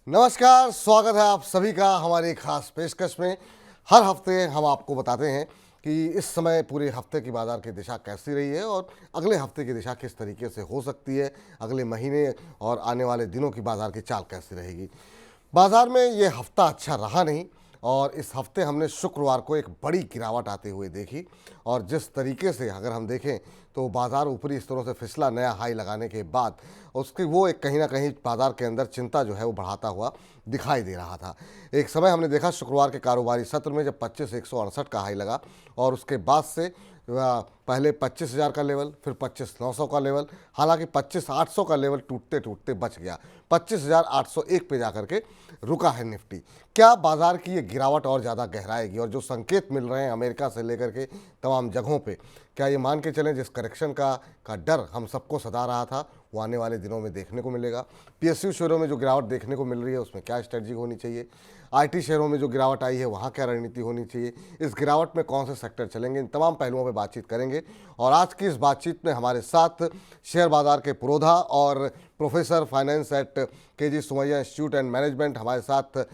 नमस्कार, स्वागत है आप सभी का हमारी खास पेशकश में। हर हफ्ते हम आपको बताते हैं कि इस समय पूरे हफ्ते की बाजार की दिशा कैसी रही है और अगले हफ्ते की दिशा किस तरीके से हो सकती है, अगले महीने और आने वाले दिनों की बाजार की चाल कैसी रहेगी। बाजार में ये हफ्ता अच्छा रहा नहीं और इस हफ्ते हमने शुक्रवार को एक बड़ी गिरावट आते हुए देखी और जिस तरीके से अगर हम देखें तो बाजार ऊपरी स्तरों से फिसला नया हाई लगाने के बाद उसकी वो एक कहीं ना कहीं बाजार के अंदर चिंता जो है वो बढ़ाता हुआ दिखाई दे रहा था। एक समय हमने देखा शुक्रवार के कारोबारी सत्र में जब 25,168 का हाई लगा और उसके बाद से पहले 25,000 का लेवल, फिर 25,900 का लेवल, हालांकि 25,800 का लेवल टूटते टूटते बच गया। 25,801 पे जाकर के रुका है निफ्टी। क्या बाजार की ये गिरावट और ज़्यादा गहराएगी और जो संकेत मिल रहे हैं अमेरिका से लेकर के तमाम जगहों पे, क्या ये मान के चलें जिस करेक्शन का डर हम सबको सता रहा था वो आने वाले दिनों में देखने को मिलेगा। पीएसयू शेयरों में जो गिरावट देखने को मिल रही है उसमें क्या स्ट्रेटजी होनी चाहिए, आईटी शेयरों में जो गिरावट आई है वहाँ क्या रणनीति होनी चाहिए, इस गिरावट में कौन से सेक्टर चलेंगे, इन तमाम पहलुओं पर बातचीत करेंगे। और आज की इस बातचीत में हमारे साथ शेयर बाजार के पुरोधा और professor finance at KJ Somaiya institute and management हमारे साथ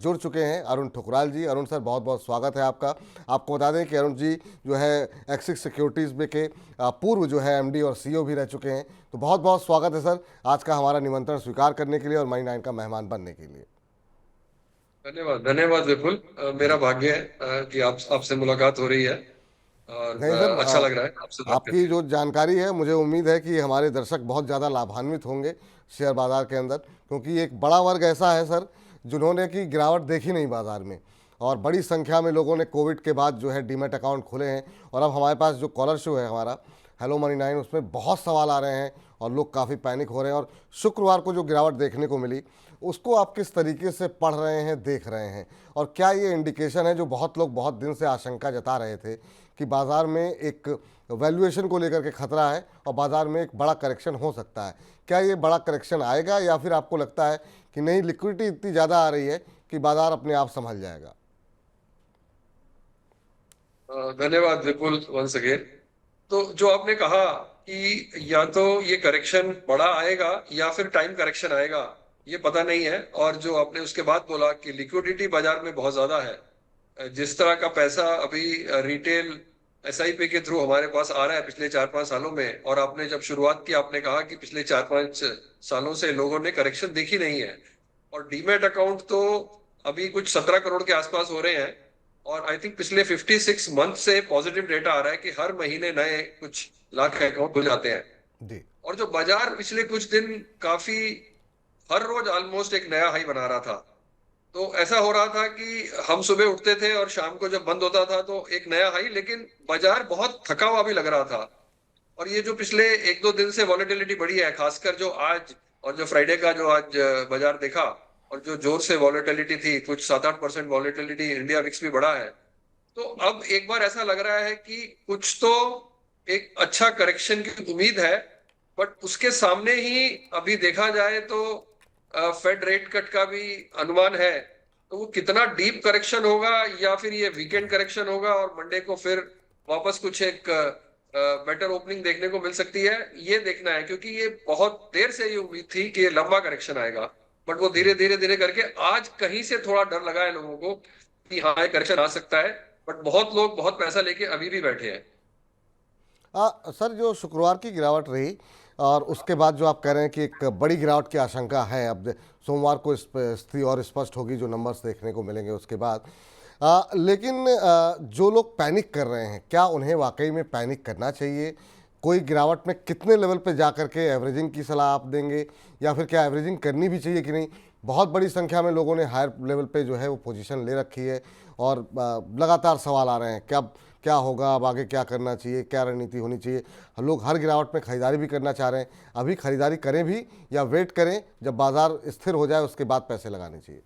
जुड़ चुके हैं अरुण ठुकराल जी। अरुण सर, बहुत बहुत स्वागत है आपका। आपको बता दें कि अरुण जी जो है एक्सिस सिक्योरिटीज़ में के पूर्व जो है एमडी और सीईओ भी रह चुके हैं। तो बहुत बहुत स्वागत है सर आज का हमारा निमंत्रण स्वीकार करने के लिए और मनी 9 का मेहमान बनने के लिए। धन्यवाद धन्यवाद विपुल। मेरा जी भाग्य है कि आपसे मुलाकात हो रही है और नहीं सर, अच्छा लग रहा है आपसे बात आपकी करके। जो जानकारी है मुझे उम्मीद है कि हमारे दर्शक बहुत ज़्यादा लाभान्वित होंगे शेयर बाज़ार के अंदर, क्योंकि एक बड़ा वर्ग ऐसा है सर जिन्होंने कि गिरावट देखी नहीं बाज़ार में और बड़ी संख्या में लोगों ने कोविड के बाद जो है डीमैट अकाउंट खोले हैं। और अब हमारे पास जो कॉलर शो है हमारा हेलो मनी 9, उसमें बहुत सवाल आ रहे हैं और लोग काफ़ी पैनिक हो रहे हैं। और शुक्रवार को जो गिरावट देखने को मिली उसको आप किस तरीके से पढ़ रहे हैं, देख रहे हैं, और क्या ये इंडिकेशन है जो बहुत लोग बहुत दिन से आशंका जता रहे थे कि बाज़ार में एक वैल्यूएशन को लेकर के खतरा है और बाज़ार में एक बड़ा करेक्शन हो सकता है, क्या ये बड़ा करेक्शन आएगा या फिर आपको लगता है कि नहीं, लिक्विडिटी इतनी ज़्यादा आ रही है कि बाज़ार अपने आप संभल जाएगा? धन्यवाद विपुल वंस अगेन। तो जो आपने कहा कि या तो ये करेक्शन बड़ा आएगा या फिर टाइम करेक्शन आएगा, ये पता नहीं है। और जो आपने उसके बाद बोला कि लिक्विडिटी बाजार में बहुत ज्यादा है, जिस तरह का पैसा अभी रिटेल एसआईपी के थ्रू हमारे पास आ रहा है पिछले 4-5 सालों में, और आपने जब शुरुआत की आपने कहा कि पिछले 4-5 सालों से लोगों ने करेक्शन देखी नहीं है। और डीमैट अकाउंट तो अभी कुछ 17 करोड़ के आसपास हो रहे हैं। और आई थिंक पिछले 56 मंथ से पॉजिटिव डेटा आ रहा है कि हर महीने नए कुछ लाख अकाउंट खुल जाते हैं। जी और जो बाजार पिछले कुछ दिन काफी हर रोज ऑलमोस्ट एक नया हाई बना रहा था। तो ऐसा हो रहा था कि हम सुबह उठते थे और शाम को जब बंद होता था तो एक नया हाई, लेकिन बाजार बहुत थका हुआ भी लग रहा था। और ये जो पिछले 1-2 दिन से वॉलेटिलिटी बढ़ी है, खासकर जो आज और जो फ्राइडे का जो आज बाजार देखा, और जो जोर से वॉलेटिलिटी थी, कुछ 7-8% वॉलेटिलिटी, इंडिया विक्स भी बढ़ा है। तो अब एक बार ऐसा लग रहा है कि कुछ तो एक अच्छा करेक्शन की उम्मीद है। बट उसके सामने ही अभी देखा जाए तो फेड रेट कट का भी अनुमान है। तो वो कितना डीप करेक्शन होगा या फिर ये वीकेंड करेक्शन होगा और मंडे को फिर वापस कुछ एक बेटर ओपनिंग देखने को मिल सकती है, ये देखना है। क्योंकि ये बहुत देर से ये उम्मीद थी कि ये लंबा करेक्शन आएगा, बट वो धीरे धीरे धीरे करके आज कहीं से थोड़ा डर लगा है लोगों को कि हाँ ये करेक्शन आ सकता है। बट बहुत लोग बहुत पैसा लेके अभी भी बैठे हैं। सर, जो शुक्रवार की गिरावट रही और उसके बाद जो आप कह रहे हैं कि एक बड़ी गिरावट की आशंका है, अब सोमवार को स्थिति और स्पष्ट होगी जो नंबर्स देखने को मिलेंगे उसके बाद। लेकिन जो लोग पैनिक कर रहे हैं, क्या उन्हें वाकई में पैनिक करना चाहिए? कोई गिरावट में कितने लेवल पे जा कर के एवरेजिंग की सलाह आप देंगे या फिर क्या एवरेजिंग करनी भी चाहिए कि नहीं? बहुत बड़ी संख्या में लोगों ने हायर लेवल पे जो है वो पोजीशन ले रखी है और लगातार सवाल आ रहे हैं कि अब क्या होगा, अब आगे क्या करना चाहिए, क्या रणनीति होनी चाहिए। हम लोग हर गिरावट में खरीदारी भी करना चाह रहे हैं, अभी खरीदारी करें भी या वेट करें जब बाजार स्थिर हो जाए उसके बाद पैसे लगाने चाहिए?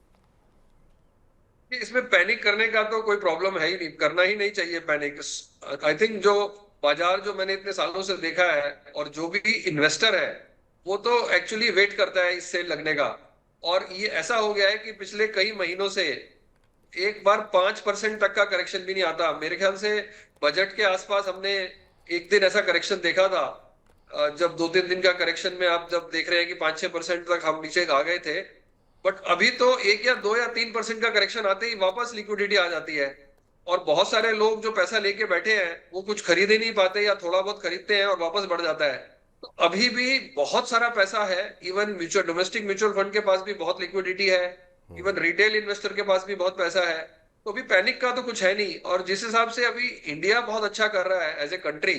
कि इसमें पैनिक करने का तो कोई प्रॉब्लम है ही नहीं, करना ही नहीं चाहिए पैनिक। आई थिंक जो बाजार जो मैंने इतने सालों से देखा है, और जो भी इन्वेस्टर है वो तो एक्चुअली वेट करता है इस सेल लगने का। और ये ऐसा हो गया है कि पिछले कई महीनों से एक बार 5% तक का करेक्शन भी नहीं आता मेरे ख्याल से। बजट के आसपास हमने एक दिन ऐसा करेक्शन देखा था, जब 2-3 दिन का करेक्शन में आप जब देख रहे हैं कि 5-6% तक हम नीचे आ गए थे। बट अभी तो 1 या 2 या 3% का करेक्शन आते ही वापस लिक्विडिटी आ जाती है, और बहुत सारे लोग जो पैसा लेके बैठे हैं वो कुछ खरीद ही नहीं पाते या थोड़ा बहुत खरीदते हैं और वापस बढ़ जाता है। तो अभी भी बहुत सारा पैसा है, even mutual domestic mutual fund के पास भी बहुत लिक्विडिटी है, इवन रिटेल इन्वेस्टर के पास भी बहुत पैसा है। तो अभी पैनिक का तो कुछ है नहीं, और जिस हिसाब से अभी इंडिया बहुत अच्छा कर रहा है एज ए कंट्री,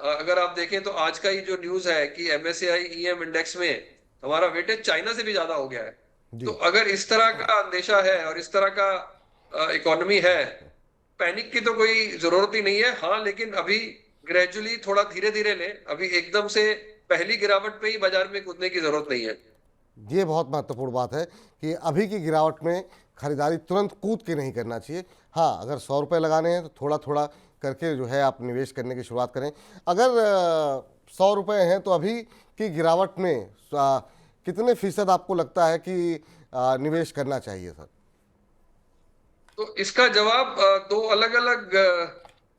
अगर आप देखें तो आज का ही जो न्यूज है कि MSCI EM इंडेक्स में हमारा वेटेज चाइना से भी ज्यादा हो गया है। तो जी अगर इस तरह का अंदेशा है और इस तरह का इकोनॉमी है, पैनिक की तो कोई जरूरत ही नहीं है। हाँ, लेकिन अभी ग्रेजुअली थोड़ा धीरे धीरे ले, अभी एकदम से पहली गिरावट पे ही बाजार में कूदने की जरूरत नहीं है। ये बहुत महत्वपूर्ण बात है कि अभी की गिरावट में खरीदारी तुरंत कूद के नहीं करना चाहिए। हाँ, अगर 100 रुपये लगाने हैं तो थोड़ा थोड़ा करके जो है आप निवेश करने की शुरुआत करें। अगर 100 रुपये हैं तो अभी की गिरावट में कितने फीसद आपको लगता है कि निवेश करना चाहिए सर? तो इसका जवाब दो अलग अलग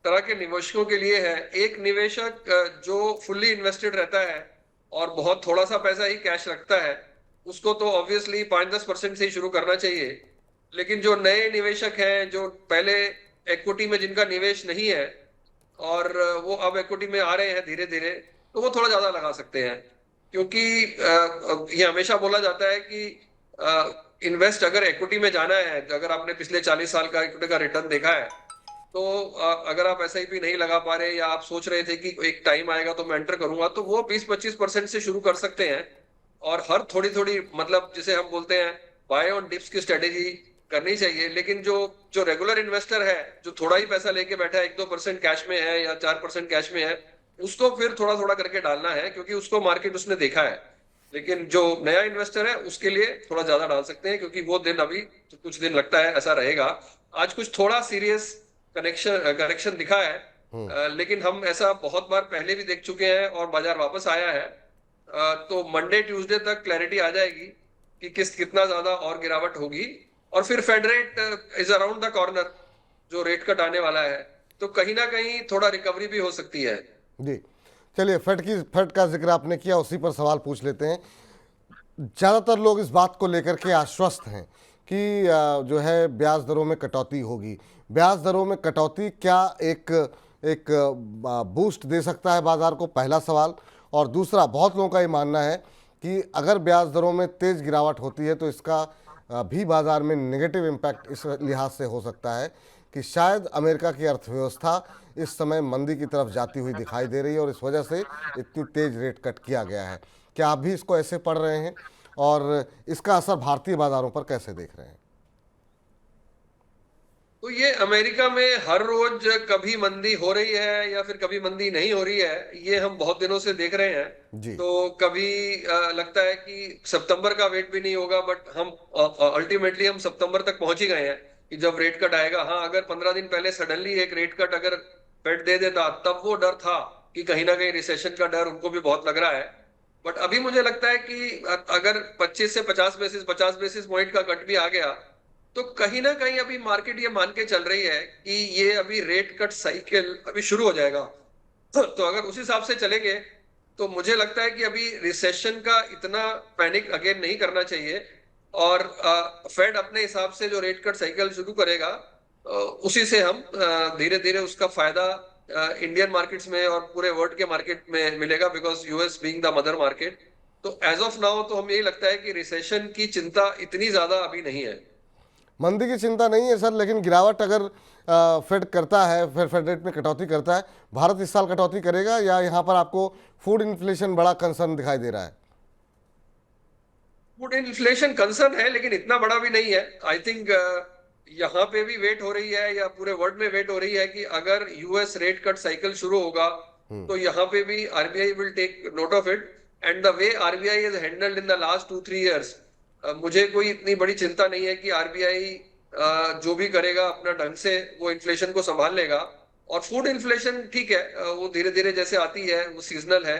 तरह के निवेशकों के लिए है। एक निवेशक जो फुल्ली इन्वेस्टेड रहता है और बहुत थोड़ा सा पैसा ही कैश रखता है, उसको तो ऑब्वियसली 5-10% से ही शुरू करना चाहिए। लेकिन जो नए निवेशक हैं, जो पहले इक्विटी में जिनका निवेश नहीं है और वो अब इक्विटी में आ रहे हैं धीरे धीरे, तो वो थोड़ा ज्यादा लगा सकते हैं। क्योंकि ये हमेशा बोला जाता है कि इन्वेस्ट अगर इक्विटी में जाना है, तो अगर आपने पिछले 40 साल का इक्विटी का रिटर्न देखा है, तो अगर आप SIP नहीं लगा पा रहे या आप सोच रहे थे कि एक टाइम आएगा तो मैं एंटर करूंगा, तो वो 20-25% से शुरू कर सकते हैं। और हर थोड़ी थोड़ी, मतलब जिसे हम बोलते हैं बाय ऑन डिप्स की स्ट्रेटेजी करनी चाहिए। लेकिन जो जो रेगुलर इन्वेस्टर है, जो थोड़ा ही पैसा लेके बैठा है, 1-2% कैश में है या 4% कैश में है, उसको फिर थोड़ा थोड़ा करके डालना है, क्योंकि उसको मार्केट उसने देखा है। लेकिन जो नया इन्वेस्टर है उसके लिए थोड़ा ज्यादा डाल सकते हैं, क्योंकि वो दिन अभी तो कुछ दिन लगता है ऐसा रहेगा। आज कुछ थोड़ा सीरियस करेक्शन दिखा है, लेकिन हम ऐसा बहुत बार पहले भी देख चुके हैं और बाजार वापस आया है। तो मंडे ट्यूसडे तक क्लैरिटी आ जाएगी कि कितना ज्यादा और गिरावट होगी। और फिर Fed rate is around the corner, जो रेट कट आने वाला है, तो कहीं ना कहीं थोड़ा रिकवरी भी हो सकती है। जी, चलिए फेड का जिक्र आपने किया, उसी पर सवाल पूछ लेते हैं। ज़्यादातर लोग इस बात को लेकर के आश्वस्त हैं कि जो है ब्याज दरों में कटौती होगी। ब्याज दरों में कटौती क्या एक एक बूस्ट दे सकता है बाजार को, पहला सवाल। और दूसरा, बहुत लोगों का ये मानना है कि अगर ब्याज दरों में तेज़ गिरावट होती है तो इसका भी बाजार में नेगेटिव इम्पैक्ट इस लिहाज से हो सकता है कि शायद अमेरिका की अर्थव्यवस्था इस समय मंदी की तरफ जाती हुई दिखाई दे रही है और इस वजह से इतनी तेज रेट कट किया गया है। क्या आप भी इसको ऐसे पढ़ रहे हैं, और इसका असर भारतीय बाजारों पर कैसे देख रहे हैं? तो ये अमेरिका में हर रोज कभी मंदी हो रही है या फिर कभी मंदी नहीं हो रही है, ये हम बहुत दिनों से देख रहे हैं। जी तो कभी लगता है कि सितंबर का वेट भी नहीं होगा, बट हम अल्टीमेटली हम सितंबर तक पहुंच ही गए हैं कि जब रेट कट आएगा। हाँ, अगर 15 दिन पहले सडनली एक रेट कट अगर फेड दे देता, तब वो डर था कि कहीं ना कहीं रिसेशन का डर उनको भी बहुत लग रहा है। बट अभी मुझे लगता है कि अगर 25 से 50 बेसिस पॉइंट का कट भी आ गया, तो कहीं ना कहीं अभी मार्केट ये मान के चल रही है कि ये अभी रेट कट साइकिल अभी शुरू हो जाएगा। तो अगर उस हिसाब से चलेंगे, तो मुझे लगता है कि अभी रिसेशन का इतना पैनिक अगेन नहीं करना चाहिए। और फेड अपने हिसाब से जो रेट कट साइकिल शुरू करेगा, उसी से हम धीरे धीरे उसका फायदा इंडियन मार्केट्स में और पूरे वर्ल्ड के मार्केट में मिलेगा, because US being the mother market. तो एज ऑफ नाउ तो हम यही लगता है कि रिसेशन की चिंता इतनी ज्यादा अभी नहीं है। मंदी की चिंता नहीं है सर, लेकिन गिरावट अगर फेड करता है, फिर फेड रेट में कटौती करता है, भारत इस साल कटौती करेगा या यहाँ पर आपको फूड इन्फ्लेशन बड़ा कंसर्न दिखाई दे रहा है? फूड इन्फ्लेशन कंसर्न है, लेकिन इतना बड़ा भी नहीं है। आई थिंक यहाँ पे भी वेट हो रही है या पूरे वर्ल्ड में वेट हो रही है कि अगर US रेट कट साइकिल शुरू होगा, तो यहाँ पे भी RBI will take note of it. And the way RBI is handled in the last 2-3 years, मुझे कोई इतनी बड़ी चिंता नहीं है कि RBI जो भी करेगा अपना ढंग से वो इन्फ्लेशन को संभाल लेगा। और फूड इन्फ्लेशन ठीक है, वो धीरे धीरे जैसे आती है, वो सीजनल है,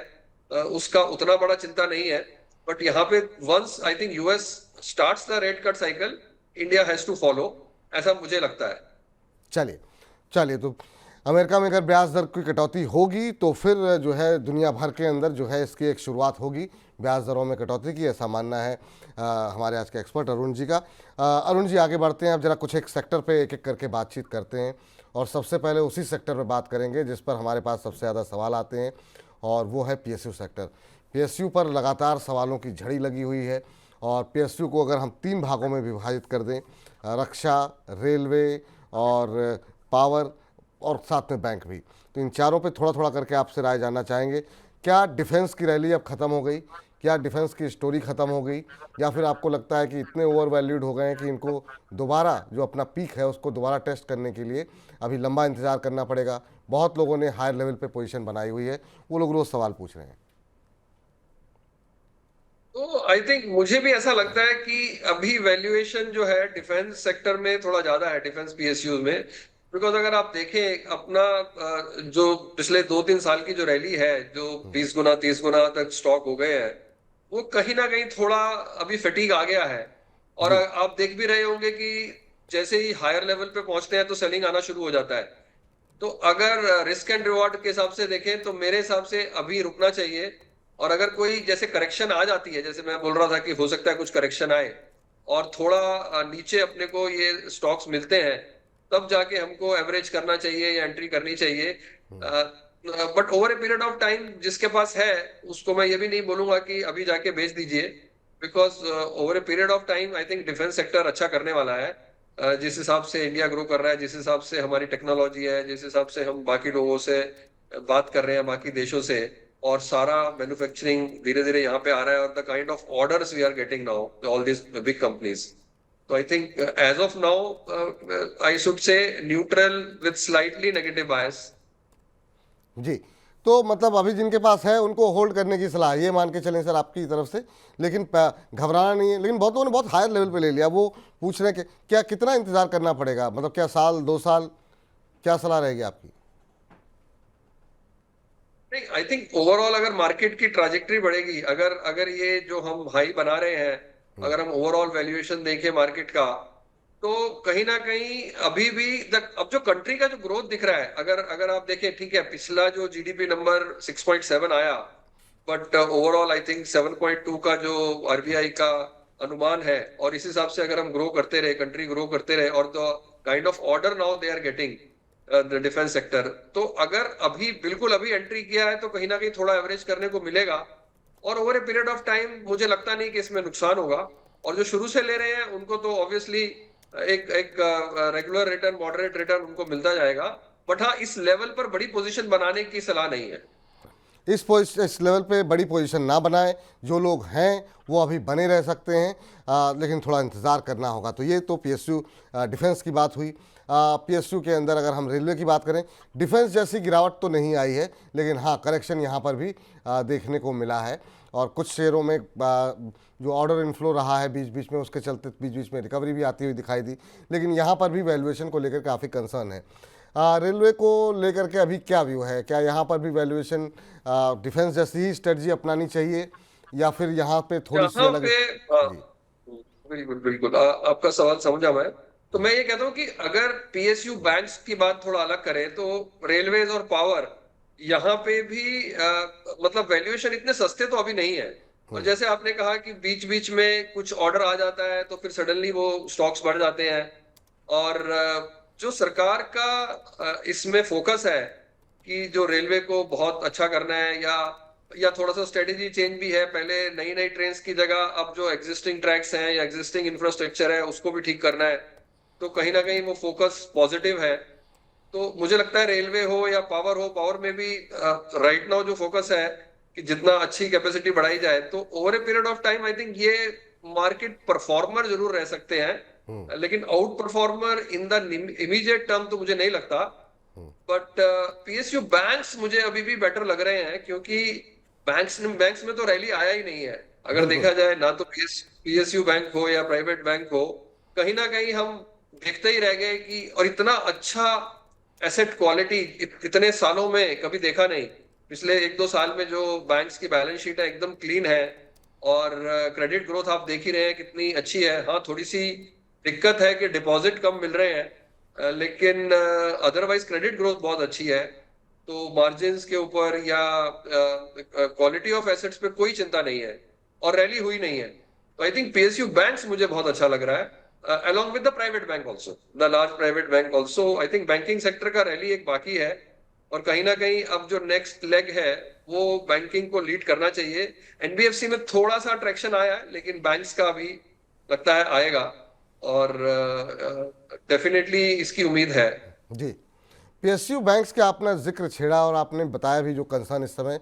उसका उतना बड़ा चिंता नहीं है। बट यहाँ पे once I think US starts the rate cut cycle, India has to follow, ऐसा मुझे लगता है। चलिए चलिए, तो अमेरिका में अगर ब्याज दर की कटौती होगी तो फिर जो है दुनिया भर के अंदर जो है इसकी एक शुरुआत होगी ब्याज दरों में कटौती की, ऐसा मानना है हमारे आज के एक्सपर्ट अरुण जी का। अरुण जी, आगे बढ़ते हैं, अब जरा कुछ एक सेक्टर पे एक एक करके बातचीत करते हैं और सबसे पहले उसी सेक्टर पे बात करेंगे जिस पर हमारे पास सबसे ज़्यादा सवाल आते हैं और वो है पीएसयू सेक्टर। पीएसयू पर लगातार सवालों की झड़ी लगी हुई है और पीएसयू को अगर हम 3 भागों में विभाजित कर दें, रक्षा, रेलवे और पावर और साथ में बैंक भी, तो इन चारों पे थोड़ा थोड़ा करके आपसे राय जानना चाहेंगे। क्या डिफेंस की रैली अब ख़त्म हो गई? क्या डिफेंस की स्टोरी ख़त्म हो गई, या फिर आपको लगता है कि इतने ओवर वैल्यूड हो गए हैं कि इनको दोबारा जो अपना पीक है उसको दोबारा टेस्ट करने के लिए अभी लंबा इंतज़ार करना पड़ेगा? बहुत लोगों ने हायर लेवल पे पोजीशन बनाई हुई है, वो लोग रोज़ सवाल पूछ रहे हैं। तो आई थिंक मुझे भी ऐसा लगता है कि अभी वैल्यूएशन जो है डिफेंस सेक्टर में थोड़ा ज्यादा है, डिफेंस पीएसयू में। बिकॉज अगर आप देखें अपना जो पिछले 2-3 साल की जो रैली है, जो 20 गुना 30 गुना तक स्टॉक हो गए हैं, वो कहीं ना कहीं थोड़ा अभी फटीग आ गया है। और जी। आप देख भी रहे होंगे कि जैसे ही हायर लेवल पे पहुंचते हैं तो सेलिंग आना शुरू हो जाता है। तो अगर रिस्क एंड रिवॉर्ड के हिसाब से देखें तो मेरे हिसाब से अभी रुकना चाहिए। और अगर कोई जैसे करेक्शन आ जाती है, जैसे मैं बोल रहा था कि हो सकता है कुछ करेक्शन आए और थोड़ा नीचे अपने को ये स्टॉक्स मिलते हैं, तब जाके हमको एवरेज करना चाहिए या एंट्री करनी चाहिए। But over a period of time जिसके पास है उसको मैं ये भी नहीं बोलूंगा कि अभी जाके बेच दीजिए। Because over a period of time I think defence sector अच्छा करने वाला है। जिस हिसाब से इंडिया ग्रो कर रहा है, जिस हिसाब से हमारी टेक्नोलॉजी है, जिस हिसाब से हम बाकी लोगों से बात कर रहे हैं, बाकी देशों से, और सारा मैन्युफैक्चरिंग धीरे धीरे यहाँ पे आ रहा है, और the kind of orders we are getting now all this big companies. तो I think as of now I should say neutral with slightly negative bias. जी, तो मतलब अभी जिनके पास है उनको होल्ड करने की सलाह, ये मान के चलें सर आपकी तरफ से। लेकिन घबराना नहीं है, लेकिन बहुत लोगों ने बहुत हायर लेवल पे ले लिया, वो पूछ रहे हैं कि क्या कितना इंतज़ार करना पड़ेगा, मतलब क्या साल 2 साल, क्या सलाह रहेगी आपकी? नहीं, आई थिंक ओवरऑल अगर मार्केट की ट्राजेक्टरी बढ़ेगी, अगर अगर ये जो हम हाई बना रहे हैं, अगर हम ओवरऑल वैल्यूएशन देखें मार्केट का, तो कहीं ना कहीं अभी भी अब जो कंट्री का जो ग्रोथ दिख रहा है, अगर अगर आप देखें, ठीक है, पिछला जो जीडीपी नंबर 6.7 आया, बट ओवरऑल आई थिंक 7.2 का जो आरबीआई का अनुमान है, और इस हिसाब से अगर हम ग्रो करते रहे, कंट्री ग्रो करते रहे, और the kind of order now they are getting the defence sector, तो अगर अभी बिल्कुल अभी एंट्री किया है तो कहीं ना कहीं थोड़ा एवरेज करने को मिलेगा। और over a period of time मुझे लगता नहीं कि इसमें नुकसान होगा। और जो शुरू से ले रहे हैं उनको तो ऑब्वियसली एक एक रेगुलर रिटर्न, मॉडरेट रिटर्न उनको मिलता जाएगा। बट हाँ, इस लेवल पर बड़ी पोजीशन बनाने की सलाह नहीं है। इस लेवल पे बड़ी पोजीशन ना बनाए, जो लोग हैं वो अभी बने रह सकते हैं, लेकिन थोड़ा इंतज़ार करना होगा। तो ये तो पीएसयू डिफेंस की बात हुई। पीएसयू के अंदर अगर हम रेलवे की बात करें, डिफेंस जैसी गिरावट तो नहीं आई है, लेकिन हाँ करेक्शन यहाँ पर भी देखने को मिला है। और कुछ शेयरों में जो ऑर्डर इनफ्लो रहा है बीच बीच में, उसके चलते बीच बीच में रिकवरी भी आती हुई दिखाई दी, लेकिन यहाँ पर भी वैल्यूएशन को लेकर काफ़ी कंसर्न है। रेलवे को लेकर के अभी क्या व्यू है? क्या यहाँ पर भी वैल्यूएशन डिफेंस जैसी ही स्ट्रेटजी अपनानी चाहिए, या फिर यहाँ पे थोड़ी सी यहाँ अलग? पे जी। बिल्कुल बिल्कुल, आपका सवाल समझा मैं। तो मैं ये कहता हूँ कि अगर पीएसयू बैंक्स की बात थोड़ा अलग करें, तो रेलवेज और पावर, यहाँ पे भी मतलब वैल्यूएशन इतने सस्ते तो अभी नहीं है। और जैसे आपने कहा कि बीच बीच में कुछ ऑर्डर आ जाता है तो फिर सडनली वो स्टॉक्स बढ़ जाते हैं। और जो सरकार का इसमें फोकस है कि जो रेलवे को बहुत अच्छा करना है, या थोड़ा सा स्ट्रेटेजी चेंज भी है, पहले नई नई ट्रेन्स की जगह अब जो एग्जिस्टिंग ट्रैक्स हैं या एग्जिस्टिंग इंफ्रास्ट्रक्चर है उसको भी ठीक करना है, तो कहीं ना कहीं वो फोकस पॉजिटिव है। तो मुझे लगता है रेलवे हो या पावर हो, पावर में भी राइट नाउ जो फोकस है कि जितना अच्छी कैपेसिटी बढ़ाई जाए, तो over a period of time I think ये मार्केट परफॉर्मर जरूर रह सकते हैं, लेकिन out performer in the immediate term तो मुझे नहीं लगता। बट पीएसयू बैंक्स मुझे अभी भी बेटर लग रहे हैं, क्योंकि बैंक्स में तो रैली आया ही नहीं है। अगर बिल्कुल। देखा जाए ना, तो पीएसयू बैंक हो या प्राइवेट बैंक हो, कहीं ना कहीं हम देखते ही रह गए कि, और इतना अच्छा एसेट क्वालिटी इतने सालों में कभी देखा नहीं। पिछले 1-2 साल में जो बैंक्स की बैलेंस शीट है एकदम क्लीन है, और क्रेडिट ग्रोथ आप देख ही रहे हैं कितनी अच्छी है। हाँ, थोड़ी सी दिक्कत है कि डिपॉजिट कम मिल रहे हैं, लेकिन अदरवाइज क्रेडिट ग्रोथ बहुत अच्छी है। तो मार्जिन्स के ऊपर या क्वालिटी ऑफ एसेट्स पे कोई चिंता नहीं है और रैली हुई नहीं है। तो आई थिंक पीएसयू बैंक्स मुझे बहुत अच्छा लग रहा है, along with the private bank also, the large private bank also। I think banking sector का रैली एक बाकी है और कहीं ना कहीं अब जो नेक्स्ट लेग है वो बैंकिंग को लीड करना चाहिए। एनबीएफसी में थोड़ा सा ट्रैक्शन आया है लेकिन बैंक्स का भी लगता है आएगा और डेफिनेटली इसकी उम्मीद है। जी, पीएसयू बैंक्स के आपने जिक्र छेड़ा और आपने बताया भी जो कंसर्न इस समय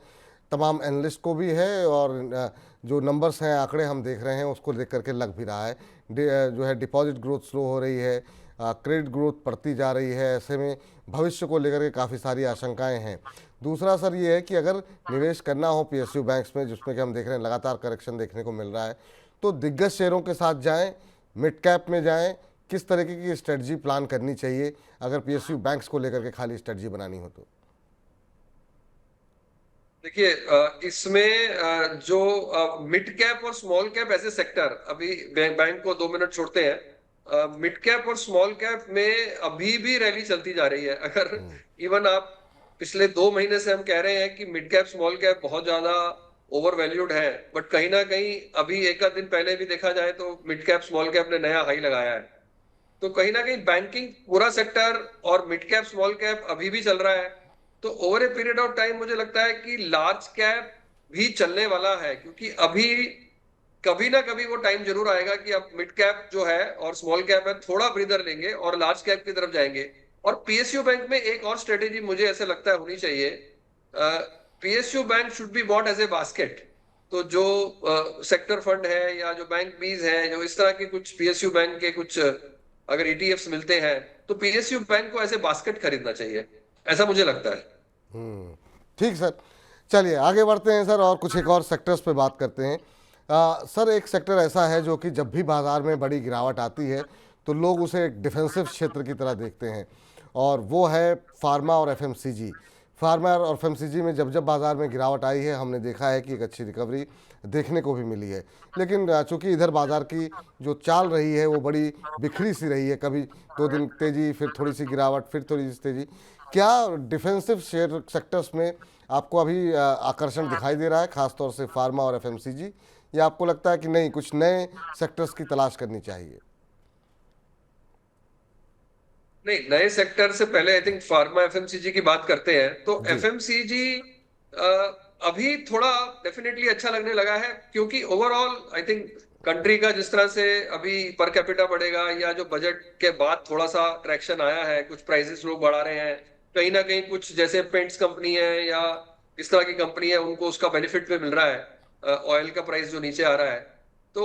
तमाम एनालिस्ट को भी है और जो नंबर्स हैं, आंकड़े हम देख रहे हैं, उसको देख करके लग भी रहा है। जो है डिपॉजिट ग्रोथ स्लो हो रही है, क्रेडिट ग्रोथ बढ़ती जा रही है, ऐसे में भविष्य को लेकर के काफ़ी सारी आशंकाएं हैं। दूसरा सर ये है कि अगर निवेश करना हो पीएसयू बैंक्स में, जिसमें कि हम देख रहे हैं लगातार करेक्शन देखने को मिल रहा है, तो दिग्गज शेयरों के साथ जाएं, मिड कैप में जाएं, किस तरीके की स्ट्रेटजी प्लान करनी चाहिए अगर पीएसयू बैंक्स को लेकर के खाली स्ट्रेटजी बनानी हो तो? देखिए, इसमें जो मिड कैप और स्मॉल कैप ऐसे सेक्टर, अभी बैंक को 2 मिनट छोड़ते हैं, मिड कैप और स्मॉल कैप में अभी भी रैली चलती जा रही है। अगर इवन आप पिछले 2 महीने से हम कह रहे हैं कि मिड कैप स्मॉल कैप बहुत ज्यादा ओवर वैल्यूड है, बट कहीं ना कहीं अभी एक आध दिन पहले भी देखा जाए तो मिड कैप स्मॉल कैप ने नया हाई लगाया है। तो कहीं ना कहीं बैंकिंग पूरा सेक्टर और मिड कैप स्मॉल कैप अभी भी चल रहा है। तो over a period of time मुझे लगता है कि लार्ज कैप भी चलने वाला है, क्योंकि अभी कभी ना कभी वो टाइम जरूर आएगा कि अब मिड कैप जो है और स्मॉल कैप है थोड़ा ब्रीदर लेंगे और लार्ज कैप की तरफ जाएंगे। और पीएसयू बैंक में एक और स्ट्रेटेजी मुझे ऐसे लगता है होनी चाहिए। PSU bank should be bought as a basket. तो जो सेक्टर फंड है या जो बैंक बीज है, जो इस तरह के कुछ पीएसयू बैंक के कुछ अगर ईटीएफ्स मिलते हैं तो पीएसयू बैंक को ऐसे बास्केट खरीदना चाहिए, ऐसा मुझे लगता है। ठीक सर, चलिए आगे बढ़ते हैं सर और कुछ एक और सेक्टर्स पे बात करते हैं। सर, एक सेक्टर ऐसा है जो कि जब भी बाज़ार में बड़ी गिरावट आती है तो लोग उसे एक डिफेंसिव क्षेत्र की तरह देखते हैं, और वो है फार्मा और एफएमसीजी। फार्मा और एफएमसीजी में जब जब बाज़ार में गिरावट आई है, हमने देखा है कि एक अच्छी रिकवरी देखने को भी मिली है। लेकिन चूंकि इधर बाज़ार की जो चाल रही है वो बड़ी बिखरी सी रही है, कभी 2 दिन तेज़ी, फिर थोड़ी सी गिरावट, फिर थोड़ी सी तेज़ी। क्या डिफेंसिव शेयर सेक्टर्स में आपको अभी आकर्षण दिखाई दे रहा है, खासतौर से फार्मा और एफएमसीजी, या आपको लगता है कि नहीं, कुछ नए सेक्टर्स की तलाश करनी चाहिए? नहीं, नए सेक्टर से पहले आई थिंक फार्मा एफएमसीजी की बात करते हैं। तो जी। एफएमसीजी अभी थोड़ा डेफिनेटली अच्छा लगने लगा है, क्योंकि ओवरऑल आई थिंक कंट्री का जिस तरह से अभी पर कैपिटा बढ़ेगा या जो बजट के बाद थोड़ा सा ट्रैक्शन आया है, कुछ प्राइसेस लोग बढ़ा रहे हैं, कहीं ना कहीं कुछ जैसे पेंट्स कंपनी है या इस तरह की कंपनी है उनको उसका बेनिफिट भी मिल रहा है, ऑयल का प्राइस जो नीचे आ रहा है। तो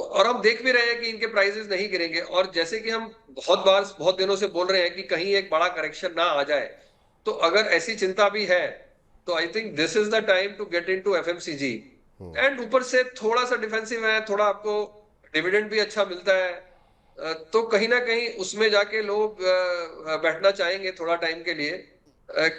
और हम देख भी रहे हैं कि इनके प्राइसेस नहीं गिरेंगे, और जैसे कि हम बहुत बार बहुत दिनों से बोल रहे हैं कि कहीं एक बड़ा करेक्शन ना आ जाए, तो अगर ऐसी चिंता भी है तो I think this is the time to get into FMCG. And ऊपर से थोड़ा सा डिफेंसिव है, थोड़ा आपको डिविडेंड भी अच्छा मिलता है, तो कहीं ना कहीं उसमें जाके लोग बैठना चाहेंगे थोड़ा टाइम के लिए।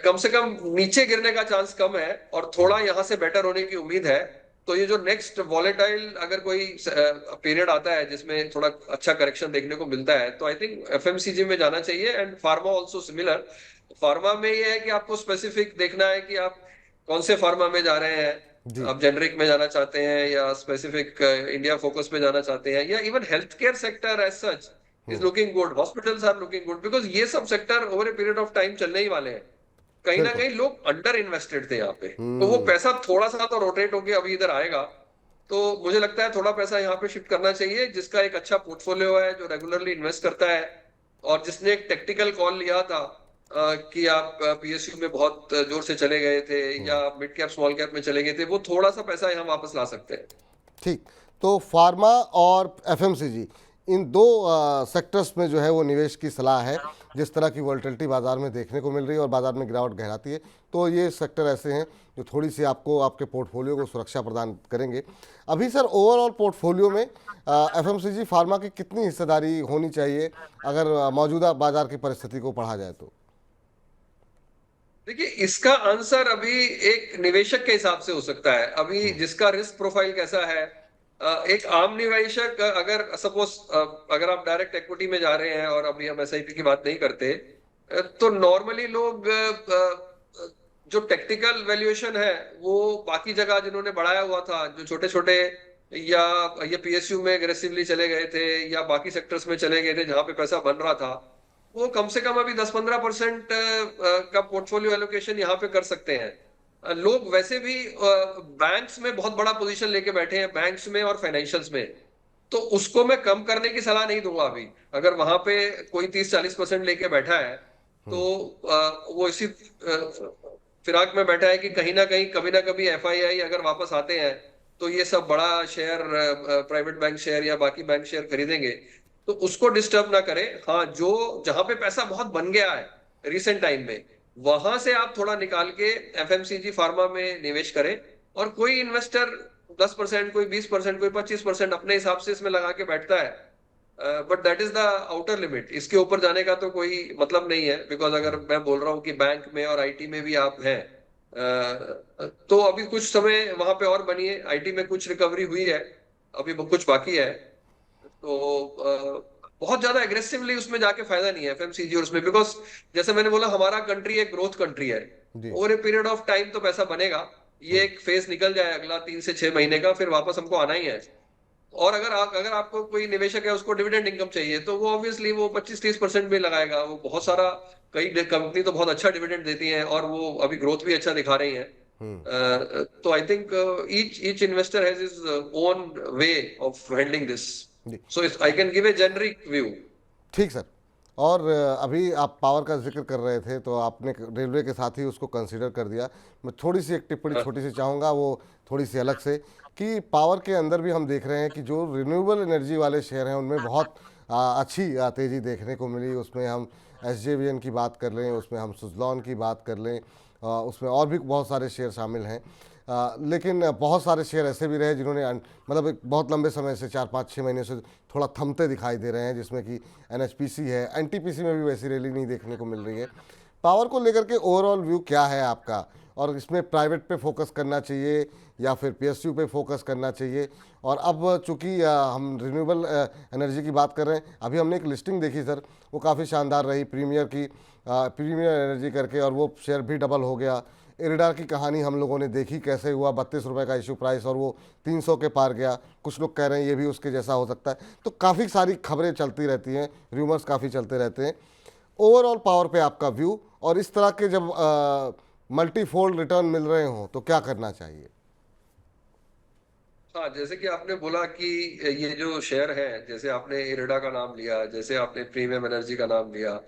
कम से कम नीचे गिरने का चांस कम है और थोड़ा यहां से बेटर होने की उम्मीद है। तो ये जो नेक्स्ट वॉलेटाइल अगर कोई पीरियड आता है जिसमें थोड़ा अच्छा करेक्शन देखने को मिलता है, तो आई थिंक एफएमसीजी में जाना चाहिए। And pharma also similar. Pharma में ये है कि आपको स्पेसिफिक देखना है कि आप कौन से फार्मा में जा रहे हैं। जी। आप जेनरिक में जाना चाहते हैं या स्पेसिफिक इंडिया फोकस में जाना चाहते हैं, या even health care sector as such is looking good, hospitals are looking good, because ये सब sector over a period of time चलने ही वाले हैं। कहीं ना बिल्कुल। कहीं लोग अंडर इन्वेस्टेड थे यहाँ पे, तो वो पैसा थोड़ा सा तो रोटेट होके अभी इधर आएगा। तो मुझे लगता है थोड़ा पैसा यहाँ पे शिफ्ट करना चाहिए, जिसका एक अच्छा पोर्टफोलियो है, जो रेगुलरली इन्वेस्ट करता है और जिसने एक टेक्टिकल कॉल लिया था कि आप पीएसयू में बहुत जोर से चले गए थे या मिड कैप स्मॉल कैप में चले गए थे, वो थोड़ा सा पैसा यहाँ वापस ला सकते हैं। ठीक, तो फार्मा और एफएमसीजी, इन दो सेक्टर्स में जो है वो निवेश की सलाह है। जिस तरह की वोलेटिलिटी बाज़ार में देखने को मिल रही है और बाज़ार में गिरावट गहराती है, तो ये सेक्टर ऐसे हैं जो थोड़ी सी आपको आपके पोर्टफोलियो को सुरक्षा प्रदान करेंगे। अभी सर ओवरऑल पोर्टफोलियो में एफएमसीजी फार्मा की कितनी हिस्सेदारी होनी चाहिए अगर मौजूदा बाज़ार की परिस्थिति को पढ़ा जाए तो? देखिए, इसका आंसर अभी एक निवेशक के हिसाब से हो सकता है, अभी जिसका रिस्क प्रोफाइल कैसा है। एक आम निवेशक अगर सपोज अगर आप डायरेक्ट इक्विटी में जा रहे हैं और अभी हम एसआईपी की बात नहीं करते, तो नॉर्मली लोग जो टेक्निकल वैल्यूएशन है वो बाकी जगह जिन्होंने बढ़ाया हुआ था, जो छोटे छोटे या ये पीएसयू में एग्रेसिवली चले गए थे या बाकी सेक्टर्स में चले गए थे जहां पे पैसा बन रहा था, वो कम से कम अभी 10-15% का पोर्टफोलियो एलोकेशन यहाँ पे कर सकते हैं। लोग वैसे भी बैंक्स में बहुत बड़ा पोजीशन लेके बैठे हैं, बैंक्स में और फाइनेंशियल्स में, तो उसको मैं कम करने की सलाह नहीं दूंगा अभी। अगर वहां पे कोई 30-40% लेके बैठा है तो वो इसी फिराक में बैठा है कि कहीं ना कहीं कभी ना कभी एफआईआई अगर वापस आते हैं तो ये सब बड़ा शेयर, प्राइवेट बैंक शेयर या बाकी बैंक शेयर खरीदेंगे, तो उसको डिस्टर्ब ना करें। हाँ, जो जहां पे पैसा बहुत बन गया है रिसेंट टाइम में, वहां से आप थोड़ा निकाल के एफएमसीजी फार्मा में निवेश करें। और कोई इन्वेस्टर 10%, कोई 20%, कोई 25% अपने हिसाब से इसमें लगा के बैठता है, but that is the outer limit. इसके ऊपर जाने का तो कोई मतलब नहीं है, बिकॉज अगर मैं बोल रहा हूँ कि बैंक में और आईटी में भी आप हैं, तो अभी कुछ समय वहां पे और बनिए। आईटी में कुछ रिकवरी हुई है, अभी कुछ बाकी है, तो बहुत ज्यादा एग्रेसिवली उसमें जाके फायदा नहीं है एफएमसीजी और उसमें, बिकॉज जैसे मैंने बोला हमारा कंट्री एक ग्रोथ कंट्री है। जी। Over a period of time तो पैसा बनेगा, ये एक फेज निकल जाए अगला 3 से 6 महीने का, फिर वापस हमको आना ही है। और अगर आपको कोई निवेशक है उसको डिविडेंड इनकम चाहिए, तो वो ऑब्वियसली वो 25-30% भी लगाएगा। वो बहुत सारा, कई कंपनी तो बहुत अच्छा डिविडेंड देती हैं और वो अभी ग्रोथ भी अच्छा दिखा रही हैं। तो I think each each investor has his own way of handling this, जी। So I can give a generic view. ठीक सर। और अभी आप पावर का जिक्र कर रहे थे तो आपने रेलवे के साथ ही उसको कंसीडर कर दिया। मैं थोड़ी सी एक टिप्पणी छोटी सी चाहूँगा, वो थोड़ी सी अलग से, कि पावर के अंदर भी हम देख रहे हैं कि जो रिन्यूएबल एनर्जी वाले शेयर हैं उनमें बहुत अच्छी तेज़ी देखने को मिली। उसमें हम एसजेवीएन की बात कर लें, उसमें हम सुजलॉन की बात कर लें, उसमें और भी बहुत सारे शेयर शामिल हैं। लेकिन बहुत सारे शेयर ऐसे भी रहे जिन्होंने मतलब एक बहुत लंबे समय से 4-5-6 महीने से थोड़ा थमते दिखाई दे रहे हैं, जिसमें कि एनएचपीसी है। एनटीपीसी में भी वैसी रैली नहीं देखने को मिल रही है। पावर को लेकर के ओवरऑल व्यू क्या है आपका, और इसमें प्राइवेट पे फोकस करना चाहिए या फिर पीएसयू पे फोकस करना चाहिए? और अब चूंकि हम रिन्यूएबल एनर्जी की बात कर रहे हैं, अभी हमने एक लिस्टिंग देखी सर, वो काफ़ी शानदार रही, प्रीमियर की, प्रीमियर एनर्जी करके, और वो शेयर भी डबल हो गया। इरिडा की कहानी हम लोगों ने देखी कैसे हुआ, 32 रुपये का इशू प्राइस और वो 300 के पार गया। कुछ लोग कह रहे हैं ये भी उसके जैसा हो सकता है। तो काफ़ी सारी खबरें चलती रहती हैं, र्यूमर्स काफ़ी चलते रहते हैं। ओवरऑल पावर पे आपका व्यू, और इस तरह के जब मल्टीफोल्ड रिटर्न मिल रहे हों तो क्या करना चाहिए? हाँ, जैसे कि आपने बोला कि ये जो शेयर है, जैसे आपने इरेडा का नाम लिया, जैसे आपने प्रीमियम एनर्जी का नाम लिया,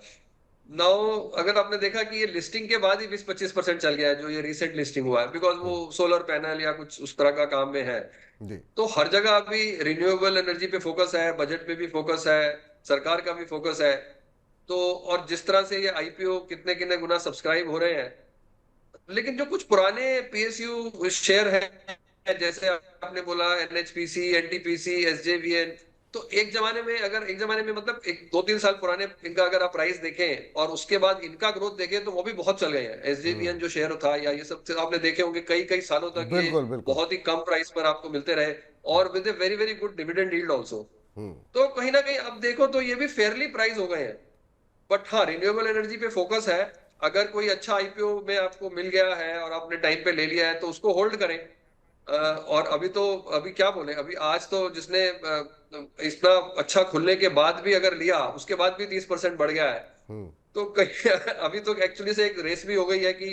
नाउ अगर आपने देखा कि ये लिस्टिंग के बाद ही 20-25% चल गया है, जो ये रिसेंट लिस्टिंग हुआ है, बिकॉज वो सोलर पैनल या कुछ उस तरह का काम में है। जी। तो हर जगह अभी रिन्यूएबल एनर्जी पे फोकस है, बजट पे भी फोकस है, सरकार का भी फोकस है। तो और जिस तरह से ये आईपीओ कितने कितने गुना सब्सक्राइब हो रहे हैं, लेकिन जो कुछ पुराने पीएसयू शेयर है, जैसे आपने बोला एनएचपीसी, एनटीपीसी, एसजेवीएन, तो एक जमाने में मतलब एक 2-3 साल पुराने इनका अगर आप प्राइस देखें और उसके बाद इनका ग्रोथ देखें, तो वो भी बहुत चल गए हैं। एसजेवीएन जो शेयर था या ये सब आपने देखे होंगे, कई कई सालों तक ये बिल्कुल बिल्कुल। बहुत ही कम प्राइस पर आपको मिलते रहे, और with a very very good dividend yield also. Hmm. तो कहीं ना कहीं अब देखो तो ये भी फेयरली प्राइस हो गए हैं। बट हाँ, रिन्यूएबल एनर्जी पे फोकस है। अगर कोई अच्छा आईपीओ में आपको मिल गया है और आपने टाइम पे ले लिया है, तो उसको होल्ड करें। और अभी क्या बोले, अभी आज तो जिसने इतना अच्छा खुलने के बाद भी अगर लिया, उसके बाद भी 30% बढ़ गया है। हम्म। तो कहीं अभी तो एक्चुअली से एक रेस भी हो गई है कि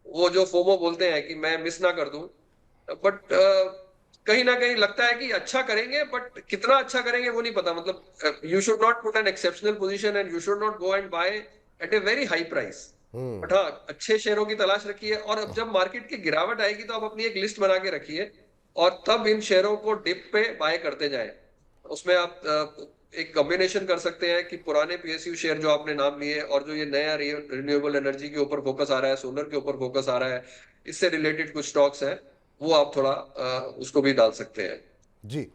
वो जो फोमो बोलते हैं कि मैं मिस ना कर दूं। बट कहीं ना कहीं लगता है कि अच्छा करेंगे, बट कितना अच्छा करेंगे वो नहीं पता। मतलब you should not put an exceptional position and you should not go and buy at a very high price. Hmm. But हाँ, अच्छे शेयरों की तलाश रखिए, और अब जब मार्केट की गिरावट आएगी तो आप अपनी एक लिस्ट बना के रखिए, और तब इन शेयरों को डिप पे बाय करते जाएं। उसमें आप एक कॉम्बिनेशन कर सकते हैं कि पुराने पीएसयू शेयर जो आपने नाम लिए, और जो ये नया रिन्यूएबल एनर्जी के ऊपर फोकस आ रहा है, सोलर के ऊपर फोकस आ रहा है, इससे रिलेटेड कुछ स्टॉक्स हैं, वो आप थोड़ा उसको भी डाल सकते हैं। जी।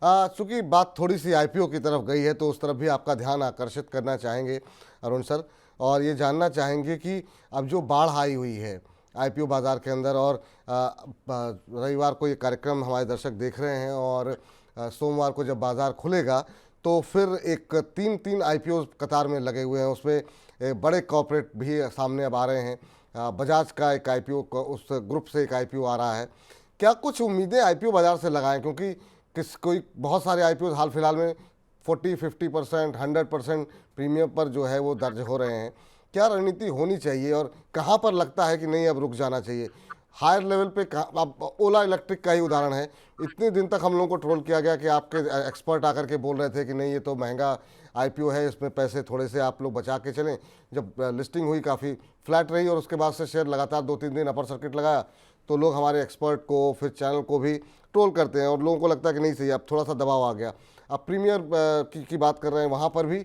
चूंकि बात थोड़ी सी आईपीओ की तरफ गई है तो उस तरफ भी आपका ध्यान आकर्षित करना चाहेंगे अरुण सर, और ये जानना चाहेंगे कि अब जो बाढ़ आई हुई है आईपीओ बाज़ार के अंदर, और रविवार को ये कार्यक्रम हमारे दर्शक देख रहे हैं, और सोमवार को जब बाज़ार खुलेगा तो फिर एक तीन तीन आईपीओ कतार में लगे हुए हैं। उसमें बड़े कॉर्पोरेट भी सामने अब आ रहे हैं। बजाज का एक आईपीओ, उस ग्रुप से एक आईपीओ आ रहा है। क्या कुछ उम्मीदें आईपीओ बाज़ार से लगाएं, क्योंकि कोई बहुत सारे आईपीओ हाल फिलहाल में 40-50%, 100% प्रीमियम पर जो है वो दर्ज हो रहे हैं। क्या रणनीति होनी चाहिए और कहाँ पर लगता है कि नहीं अब रुक जाना चाहिए? हायर लेवल पे अब ओला इलेक्ट्रिक का ही उदाहरण है। इतने दिन तक हम लोगों को ट्रोल किया गया कि आपके एक्सपर्ट आकर के बोल रहे थे कि नहीं ये तो महंगा आईपीओ है, इसमें पैसे थोड़े से आप लोग बचा के चलें। जब लिस्टिंग हुई काफ़ी फ्लैट रही और उसके बाद से शेयर लगातार 2-3 दिन अपर सर्किट लगाया, तो लोग हमारे एक्सपर्ट को फिर चैनल को भी ट्रोल करते हैं और लोगों को लगता है कि नहीं सही, अब थोड़ा सा दबाव आ गया। अब प्रीमियर की बात कर रहे हैं, वहाँ पर भी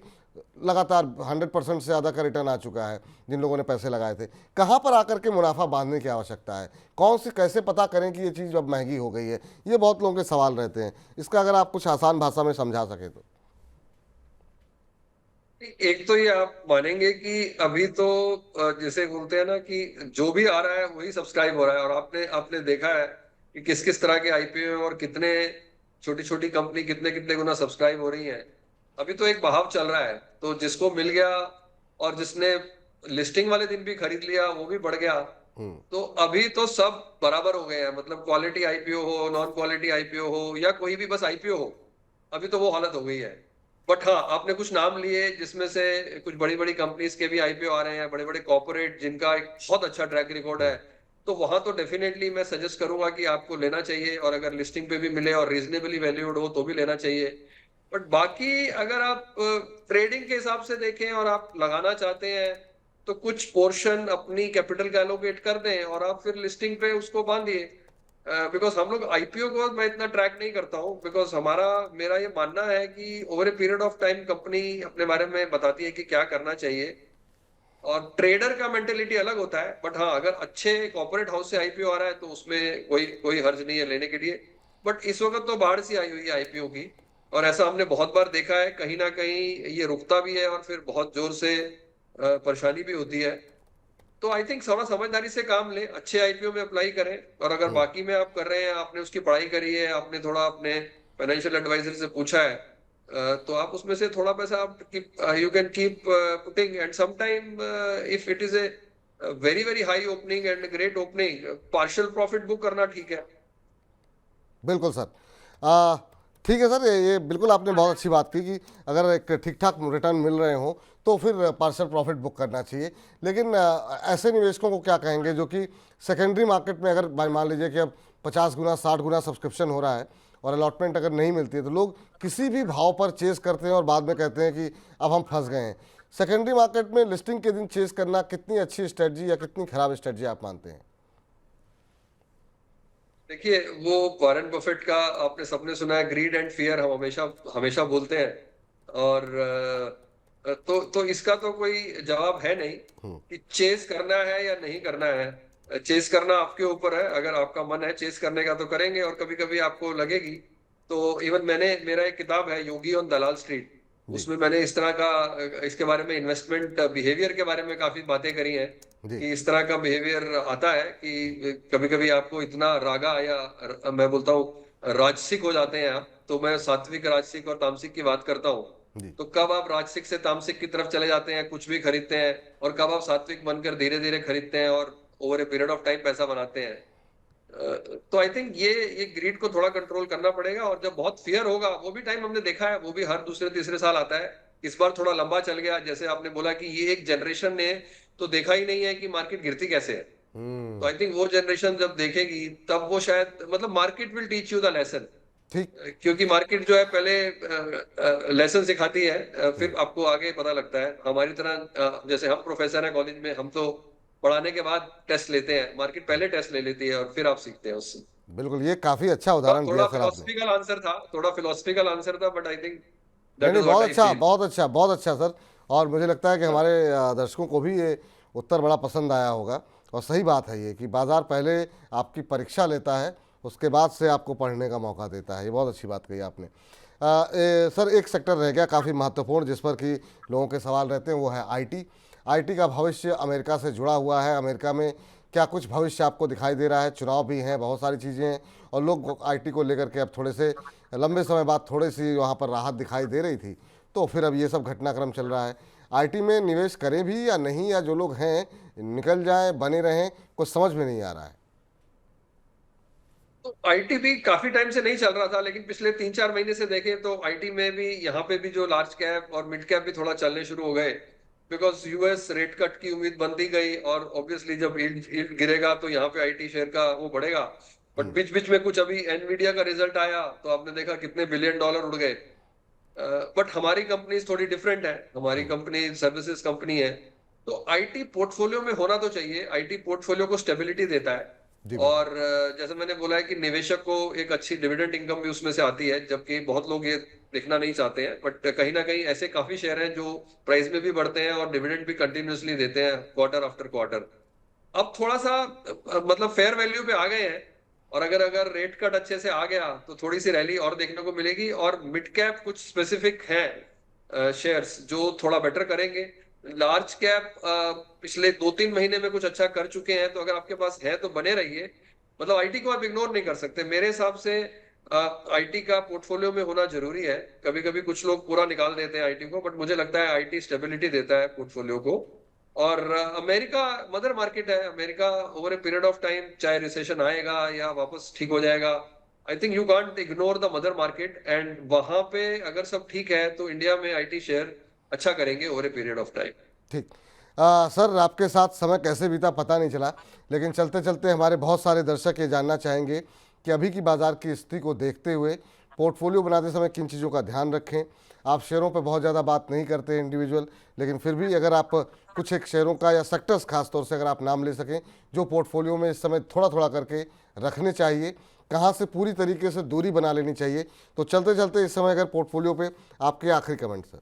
लगातार 100% से ज़्यादा का रिटर्न आ चुका है जिन लोगों ने पैसे लगाए थे। कहाँ पर आकर के मुनाफा बांधने की आवश्यकता है? कौन सी कैसे पता करें कि ये चीज़ अब महंगी हो गई है? ये बहुत लोगों के सवाल रहते हैं। इसका अगर आप कुछ आसान भाषा में समझा सके तो। एक तो ये आप मानेंगे कि अभी तो जैसे बोलते हैं ना कि जो भी आ रहा है वही सब्सक्राइब हो रहा है, और आपने आपने देखा है कि किस किस तरह के आईपीओ और कितने छोटी छोटी कंपनी कितने कितने गुना सब्सक्राइब हो रही है। अभी तो एक बहाव चल रहा है, तो जिसको मिल गया और जिसने लिस्टिंग वाले दिन भी खरीद लिया वो भी बढ़ गया। तो अभी तो सब बराबर हो गए हैं, मतलब क्वालिटी आईपीओ हो, नॉन क्वालिटी आईपीओ हो, या कोई भी बस आईपीओ हो, अभी तो वो हालत हो गई है। बट हाँ, आपने कुछ नाम लिए जिसमें से कुछ बड़ी बड़ी कंपनीज के भी आईपीओ आ रहे हैं, बड़े बड़े कॉर्पोरेट जिनका एक बहुत अच्छा ट्रैक रिकॉर्ड है। तो वहां तो डेफिनेटली मैं सजेस्ट करूंगा कि आपको लेना चाहिए, और अगर लिस्टिंग पे भी मिले और रीजनेबली वैल्यूड हो तो भी लेना चाहिए। बट बाकी अगर आप ट्रेडिंग के हिसाब से देखें और आप लगाना चाहते हैं, तो कुछ पोर्शन अपनी कैपिटल का एलोकेट कर दें और आप फिर लिस्टिंग पे उसको बांधिए। बिकॉज हम लोग आईपीओ को मैं इतना ट्रैक नहीं करता हूँ, बिकॉज मेरा ये मानना है कि over a period of time company अपने बारे में बताती है कि क्या करना चाहिए, और ट्रेडर का मेंटेलिटी अलग होता है। बट हाँ, अगर अच्छे कॉर्पोरेट हाउस से आईपीओ आ रहा है तो उसमें कोई कोई हर्ज नहीं है लेने के लिए। बट इस वक्त तो बाढ़ सी आई हुई है आईपीओ की, और ऐसा हमने बहुत बार देखा है, कहीं ना कहीं ये रुकता भी है और फिर बहुत जोर से परेशानी भी होती है। तो आई थिंक थोड़ा समझदारी से काम ले, अच्छे आईपीओ में अप्लाई करें। और अगर बाकी में आप कर रहे हैं, आपने उसकी पढ़ाई करी है, आपने थोड़ा अपने फाइनेंशियल एडवाइजर से पूछा है, तो आप उसमें से थोड़ा पैसा आप you can keep putting, and some time if it is a very very high opening and great opening, partial profit book करना ठीक है। बिल्कुल सर। ठीक है सर, ये बिल्कुल आपने बहुत अच्छी बात की कि अगर एक ठीक ठाक रिटर्न मिल रहे हो तो फिर पार्शियल प्रॉफिट बुक करना चाहिए। लेकिन ऐसे निवेशकों को क्या कहेंगे जो कि सेकेंडरी मार्केट में, अगर मान लीजिए कि अब 50 गुना 60 गुना सब्सक्रिप्शन हो रहा है और अलॉटमेंट अगर नहीं मिलती है, तो लोग किसी भी भाव पर चेस करते हैं और बाद में कहते हैं कि अब हम फंस गए हैं। सेकेंडरी मार्केट में लिस्टिंग के दिन चेस करना कितनी अच्छी स्ट्रेटजी या कितनी खराब स्ट्रेटजी आप मानते हैं? देखिए, वो वॉरेन बफेट का आपने सबने सुना है, ग्रीड एंड फियर, हम हमेशा हमेशा बोलते हैं। और तो इसका तो कोई जवाब है नहीं कि चेस करना है या नहीं करना है। चेस करना आपके ऊपर है, अगर आपका मन है चेस करने का तो करेंगे, और कभी कभी आपको लगेगी तो इवन मेरा एक किताब है योगी ऑन दलाल स्ट्रीट, उसमें मैंने इस तरह का इसके बारे में, इन्वेस्टमेंट बिहेवियर के बारे में काफी बातें करी हैं जी। कि इस तरह का बिहेवियर आता है कि कभी कभी आपको इतना रागा, या मैं बोलता हूँ राजसिक हो जाते हैं आप। तो मैं सात्विक, राजसिक और तामसिक की बात करता हूँ। जी। तो कब आप राजसिक से तामसिक की तरफ चले जाते हैं, कुछ भी खरीदते हैं, और कब आप सात्विक बनकर धीरे धीरे खरीदते हैं और over a period of time पैसा बनाते हैं। तो आई थिंक ये ग्रीड को थोड़ा कंट्रोल करना पड़ेगा। और जब बहुत फियर होगा, वो भी टाइम हमने देखा है, वो भी हर दूसरे तीसरे साल आता है। इस बार थोड़ा लंबा चल गया, जैसे आपने बोला कि ये एक जनरेशन ने तो देखा ही नहीं है कि मार्केट गिरती कैसे है। तो आई थिंक वो जनरेशन जब देखेगी तब वो शायद, मतलब market will teach you the lesson. ठीक। क्योंकि मार्केट जो है पहले लेसन सिखाती है, फिर आपको आगे पता लगता है। हमारी तरह जैसे हम प्रोफेसर हैं कॉलेज में, हम तो पढ़ाने के बाद टेस्ट लेते हैं, मार्केट पहले टेस्ट ले लेती है और फिर आप सीखते हैं उससे। बिल्कुल, ये काफ़ी अच्छा तो उदाहरण दिया थोड़ा सर आपने। फिलोसफिकल आंसर था, थोड़ा फिलोसफिकल आंसर था, बट आई थिंक नहीं दैट नहीं, इज व्हाट बहुत आई अच्छा, फील। बहुत अच्छा, बहुत अच्छा सर। और मुझे लगता है कि हमारे दर्शकों को भी ये उत्तर बड़ा पसंद आया होगा। और सही बात है ये कि बाज़ार पहले आपकी परीक्षा लेता है, उसके बाद से आपको पढ़ने का मौका देता है। ये बहुत अच्छी बात कही आपने। सर, एक सेक्टर रह गया काफ़ी महत्वपूर्ण जिस पर कि लोगों के सवाल रहते हैं, वो है आईटी। आईटी का भविष्य अमेरिका से जुड़ा हुआ है। अमेरिका में क्या कुछ भविष्य आपको दिखाई दे रहा है? चुनाव भी हैं, बहुत सारी चीज़ें हैं और लोग आईटी को लेकर के अब थोड़े से लंबे समय बाद थोड़ी सी वहाँ पर राहत दिखाई दे रही थी, तो फिर अब ये सब घटनाक्रम चल रहा है। आईटी में निवेश करें भी या नहीं, या जो लोग हैं निकल जाएं, बने रहें, कुछ समझ में नहीं आ रहा है। तो आईटी भी काफी टाइम से नहीं चल रहा था, लेकिन पिछले 3-4 महीने से देखें तो आईटी में भी, यहाँ पे भी जो लार्ज कैप और मिड कैप भी थोड़ा चलने शुरू हो गए, बिकॉज यूएस रेट कट की उम्मीद बनती गई और ऑब्वियसली जब यील्ड गिरेगा तो यहाँ पे आईटी शेयर का वो बढ़ेगा। बट बीच बीच में कुछ अभी एनवीडिया का रिजल्ट आया तो आपने देखा कितने बिलियन डॉलर उड़ गए। बट हमारी कंपनी थोड़ी डिफरेंट है, हमारी कंपनी सर्विसेज कंपनी है। तो आईटी पोर्टफोलियो में होना तो चाहिए, आईटी पोर्टफोलियो को स्टेबिलिटी देता है। जी बिल्कुल। और जैसे मैंने बोला है कि निवेशक को एक अच्छी डिविडेंड इनकम भी उसमें से आती है, जबकि बहुत लोग ये देखना नहीं चाहते हैं। बट कहीं ना कहीं ऐसे काफी शेयर हैं जो प्राइस में भी बढ़ते हैं और डिविडेंड भी कंटिन्यूअसली देते हैं क्वार्टर आफ्टर क्वार्टर। अब थोड़ा सा मतलब फेयर वैल्यू पे आ गए हैं, और अगर अगर रेट कट अच्छे से आ गया तो थोड़ी सी रैली और देखने को मिलेगी। और मिड कैप कुछ स्पेसिफिक हैं शेयर्स जो थोड़ा बेटर करेंगे। लार्ज कैप पिछले 2-3 महीने में कुछ अच्छा कर चुके हैं, तो अगर आपके पास है तो बने रहिए। मतलब आईटी को आप इग्नोर नहीं कर सकते मेरे हिसाब से। आईटी का पोर्टफोलियो में होना जरूरी है। कभी कभी कुछ लोग पूरा निकाल देते हैं आईटी को, बट मुझे लगता है आईटी स्टेबिलिटी देता है पोर्टफोलियो को। और अमेरिका मदर मार्केट है। America over a period of time, चाहे रिसेशन आएगा या वापस ठीक हो जाएगा, I think you can't ignore the mother market. And वहां पे अगर सब ठीक है तो इंडिया में आईटी शेयर अच्छा करेंगे over a period of time. ठीक। सर, आपके साथ समय कैसे बीता पता नहीं चला, लेकिन चलते चलते हमारे बहुत सारे दर्शक ये जानना चाहेंगे कि अभी की बाज़ार की स्थिति को देखते हुए पोर्टफोलियो बनाते समय किन चीज़ों का ध्यान रखें। आप शेयरों पे बहुत ज़्यादा बात नहीं करते इंडिविजुअल, लेकिन फिर भी अगर आप कुछ एक शेयरों का या सेक्टर्स खास तौर से अगर आप नाम ले सकें जो पोर्टफोलियो में इस समय थोड़ा थोड़ा करके रखने चाहिए, कहाँ से पूरी तरीके से दूरी बना लेनी चाहिए, तो चलते चलते इस समय अगर पोर्टफोलियो पे आपके आखिरी कमेंट सर।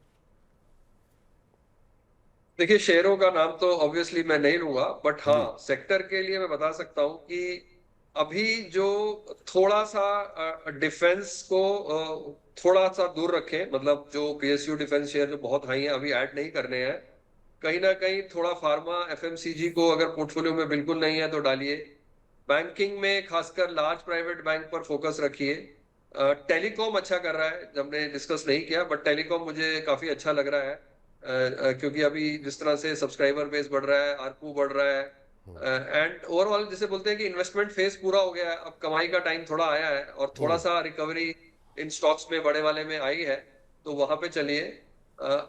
देखिए, शेयरों का नाम तो ऑब्वियसली मैं नहीं लूंगा, बट हाँ जी। सेक्टर के लिए मैं बता सकता हूँ कि अभी जो थोड़ा सा डिफेंस को थोड़ा सा दूर रखें। मतलब जो पीएसयू डिफेंस शेयर जो बहुत हाई है अभी ऐड नहीं करने हैं। कहीं ना कहीं थोड़ा फार्मा एफएमसीजी को अगर पोर्टफोलियो में बिल्कुल नहीं है तो डालिए। बैंकिंग में खासकर लार्ज प्राइवेट बैंक पर फोकस रखिए। टेलीकॉम अच्छा कर रहा है, हमने डिस्कस नहीं किया, बट टेलीकॉम मुझे काफी अच्छा लग रहा है। क्योंकि अभी जिस तरह से सब्सक्राइबर बेस बढ़ रहा है, आरपू बढ़ रहा है, एंड ओवरऑल जिसे बोलते हैं कि इन्वेस्टमेंट फेज पूरा हो गया है, अब कमाई का टाइम थोड़ा आया है और थोड़ा सा रिकवरी इन स्टॉक्स में बड़े वाले में आई है, तो वहां पे चलिए।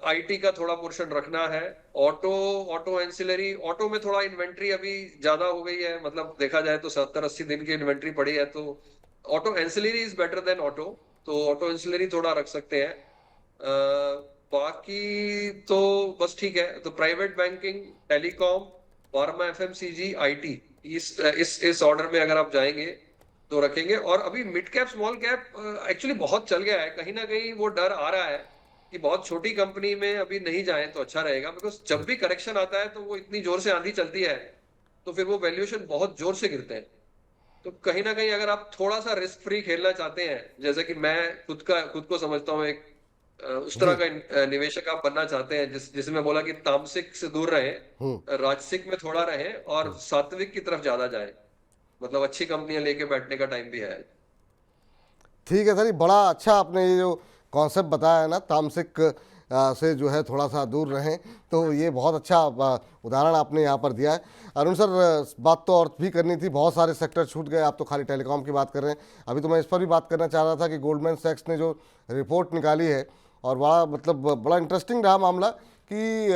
आईटी का थोड़ा पोर्शन रखना है। ऑटो, ऑटो एंसिलरी, ऑटो में थोड़ा इन्वेंट्री अभी ज्यादा हो गई है, मतलब देखा जाए तो 70-80 दिन की इन्वेंट्री पड़ी है, तो auto ancillary is better than auto, तो ऑटो एंसिलरी थोड़ा रख सकते हैं। बाकी तो बस ठीक है। तो private banking, telecom, pharma FMCG, IT, इस ऑर्डर में अगर आप जाएंगे तो रखेंगे। और अभी mid cap small cap actually बहुत चल गया है, कहीं ना कहीं वो डर आ रहा है कि बहुत छोटी कंपनी में अभी नहीं जाए तो अच्छा रहेगा, बिकॉज जब भी करेक्शन आता है तो वो इतनी जोर से आंधी चलती है, तो फिर वो वैल्यूएशन बहुत जोर से गिरते हैं। तो कहीं ना कहीं अगर आप थोड़ा सा रिस्क फ्री खेलना चाहते हैं, जैसे कि मैं खुद को समझता हूँ एक उस तरह जी। का निवेशक आप बनना चाहते हैं, जिसे मैं बोला कि तामसिक से दूर रहे, हम्म। राजसिक में थोड़ा रहे और सात्विक की तरफ ज्यादा जाए, मतलब अच्छी कंपनियां लेके बैठने का टाइम भी है। ठीक है सर, ये बड़ा अच्छा आपने ये जो कॉन्सेप्ट बताया है ना, तामसिक से जो है थोड़ा सा दूर रहें, तो ये बहुत अच्छा उदाहरण आपने यहाँ पर दिया है। अरुण सर, बात तो और भी करनी थी, बहुत सारे सेक्टर छूट गए, आप तो खाली टेलीकॉम की बात कर रहे हैं। अभी तो मैं इस पर भी बात करना चाह रहा था कि गोल्डमैन सैक्स ने जो रिपोर्ट निकाली है, और बड़ा मतलब बड़ा इंटरेस्टिंग रहा मामला कि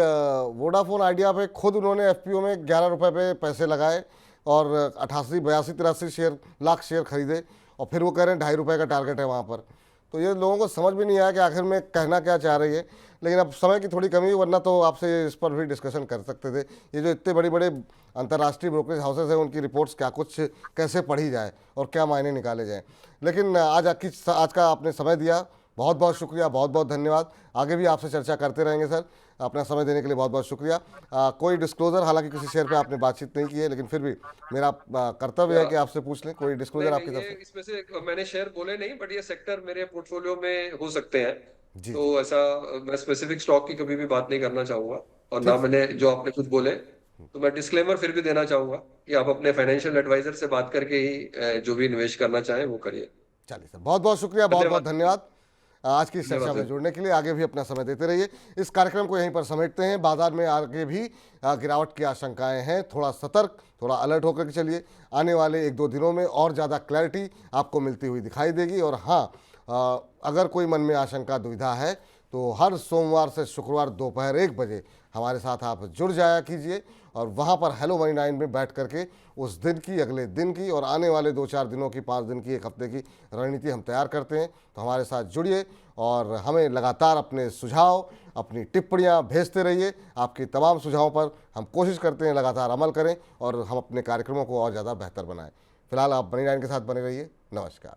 वोडाफोन आइडिया पे खुद उन्होंने एफपीओ में 11 रुपये पे पैसे लगाए और 88, 82, 83 लाख शेयर खरीदे, और फिर वो कह रहे हैं 2.5 रुपये का टारगेट है वहाँ पर। तो ये लोगों को समझ भी नहीं आया कि आखिर में कहना क्या चाह रही है। लेकिन अब समय की थोड़ी कमी, वरना तो आपसे इस पर भी डिस्कशन कर सकते थे। ये जो इतने बड़े बड़े अंतर्राष्ट्रीय ब्रोकरेज हाउसेज हैं, उनकी रिपोर्ट्स क्या कुछ कैसे पढ़ी जाए और क्या मायने निकाले जाएँ। लेकिन आज का आपने समय दिया, बहुत बहुत शुक्रिया, बहुत बहुत धन्यवाद। आगे भी आपसे चर्चा करते रहेंगे सर। अपना समय देने के लिए बहुत बहुत शुक्रिया। कोई डिस्क्लोजर, हालांकि किसी शेयर पे आपने बातचीत नहीं की है, लेकिन फिर भी मेरा कर्तव्य है कि आपसे पूछ लें, कोई नहीं डिस्क्लोजर नहीं, आपकी ये तरफ से। इसमें से मैंने शेयर बोले नहीं, बट ये सेक्टर मेरे पोर्टफोलियो में हो सकते हैं। जी तो जी। ऐसा मैं स्पेसिफिक स्टॉक की कभी भी बात नहीं करना चाहूंगा। और ना मैंने जो आपने कुछ बोले, तो मैं डिस्क्लेमर फिर भी देना चाहूंगा कि आप अपने फाइनेंशियल एडवाइजर से बात करके ही जो भी निवेश करना चाहें वो करिए। चलिए सर, बहुत बहुत शुक्रिया, बहुत बहुत धन्यवाद। धन्यवाद आज की इस चर्चा धन्यवाद में सर। जुड़ने के लिए। आगे भी अपना समय देते रहिए। इस कार्यक्रम को यहीं पर समेटते हैं। बाजार में आगे भी गिरावट की आशंकाएं हैं, थोड़ा सतर्क, थोड़ा अलर्ट होकर के चलिए। आने वाले 1-2 दिनों में और ज़्यादा क्लैरिटी आपको मिलती हुई दिखाई देगी। और हाँ, अगर कोई मन में आशंका दुविधा है तो हर सोमवार से शुक्रवार दोपहर 1 बजे हमारे साथ आप जुड़ जाया कीजिए और वहाँ पर हेलो मनी 9 में बैठ करके उस दिन की, अगले दिन की और आने वाले 2-4 दिनों की, 5 दिन की, 1 हफ्ते की रणनीति हम तैयार करते हैं। तो हमारे साथ जुड़िए और हमें लगातार अपने सुझाव, अपनी टिप्पणियाँ भेजते रहिए। आपके तमाम सुझावों पर हम कोशिश करते हैं लगातार अमल करें और हम अपने कार्यक्रमों को और ज़्यादा बेहतर बनाएं। फिलहाल आप मनी 9 के साथ बने रहिए। नमस्कार।